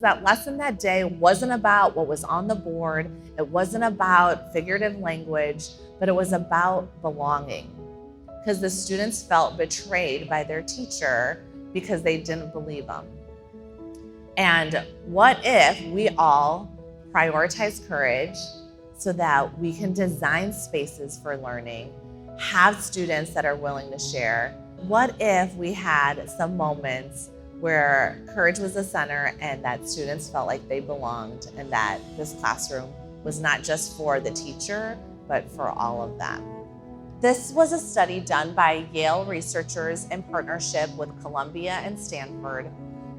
That lesson that day wasn't about what was on the board. It wasn't about figurative language, but it was about belonging. Because the students felt betrayed by their teacher because they didn't believe them. And what if we all prioritize courage so that we can design spaces for learning, have students that are willing to share? What if we had some moments where courage was the center and that students felt like they belonged and that this classroom was not just for the teacher, but for all of them? This was a study done by Yale researchers in partnership with Columbia and Stanford,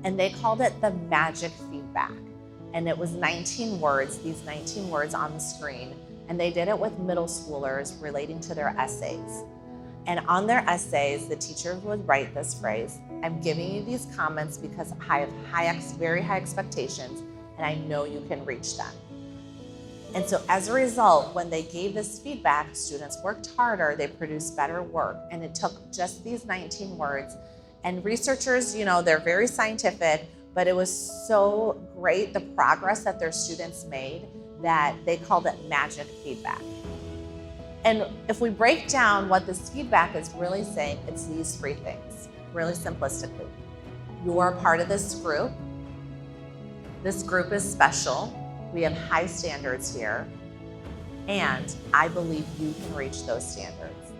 and they called it the magic feedback. And it was 19 words, these 19 words on the screen, and they did it with middle schoolers relating to their essays. And on their essays, the teacher would write this phrase: I'm giving you these comments because I have very high expectations, and I know you can reach them. And so as a result, when they gave this feedback, students worked harder, they produced better work, and it took just these 19 words. And researchers, they're very scientific, but it was so great, the progress that their students made, that they called it magic feedback. And if we break down what this feedback is really saying, it's these three things, really simplistically. You are part of this group. This group is special. We have high standards here. And I believe you can reach those standards.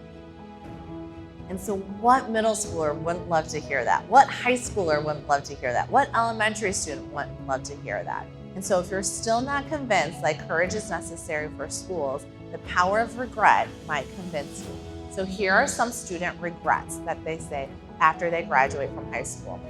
And so what middle schooler wouldn't love to hear that? What high schooler wouldn't love to hear that? What elementary student wouldn't love to hear that? And so if you're still not convinced that courage is necessary for schools, the power of regret might convince you. So here are some student regrets that they say after they graduate from high school.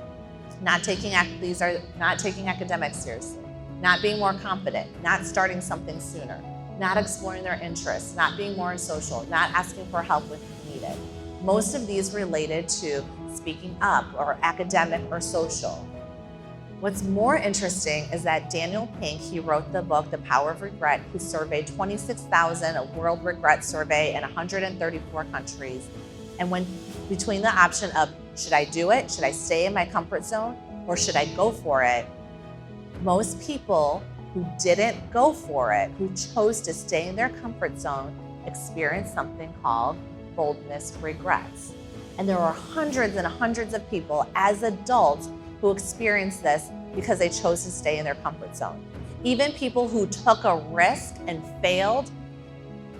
These are not taking academics seriously, not being more confident, not starting something sooner, not exploring their interests, not being more social, not asking for help when needed. Most of these related to speaking up or academic or social. What's more interesting is that Daniel Pink, he wrote the book, The Power of Regret, who surveyed 26,000, a world regret survey in 134 countries. And when between the option of, should I do it? Should I stay in my comfort zone? Or should I go for it? Most people who didn't go for it, who chose to stay in their comfort zone, experienced something called boldness regrets. And there are hundreds and hundreds of people as adults who experienced this because they chose to stay in their comfort zone. Even people who took a risk and failed,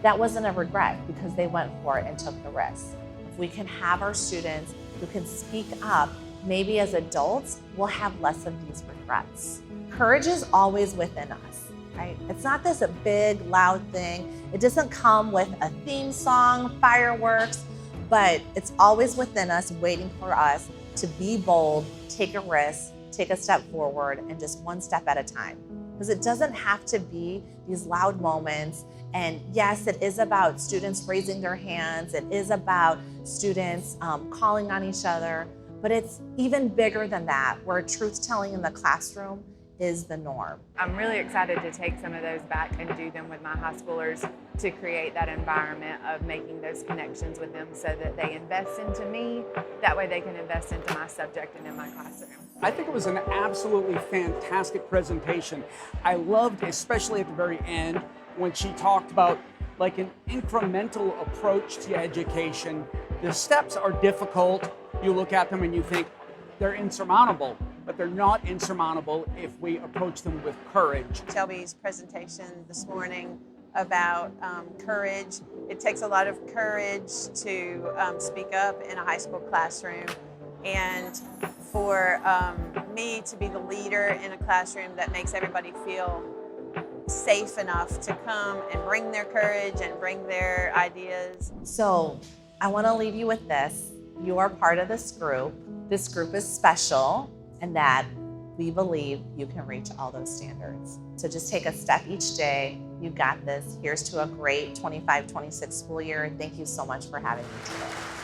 that wasn't a regret because they went for it and took the risk. If we can have our students who can speak up, maybe as adults, we'll have less of these regrets. Courage is always within us, right? It's not this a big, loud thing. It doesn't come with a theme song, fireworks, but it's always within us, waiting for us to be bold, take a risk, take a step forward, and just one step at a time. Because it doesn't have to be these loud moments. And yes, it is about students raising their hands. It is about students calling on each other. But it's even bigger than that, where truth-telling in the classroom is the norm. I'm really excited to take some of those back and do them with my high schoolers to create that environment of making those connections with them so that they invest into me. That way they can invest into my subject and in my classroom. I think it was an absolutely fantastic presentation. I loved, especially at the very end, when she talked about like an incremental approach to education. The steps are difficult. You look at them and you think they're insurmountable, but they're not insurmountable if we approach them with courage. Shelby's presentation this morning about courage. It takes a lot of courage to speak up in a high school classroom, and for me to be the leader in a classroom that makes everybody feel safe enough to come and bring their courage and bring their ideas. So I want to leave you with this. You are part of this group. This group is special, and that we believe you can reach all those standards. So just take a step each day. You got this. Here's to a great 25-26 school year. Thank you so much for having me today.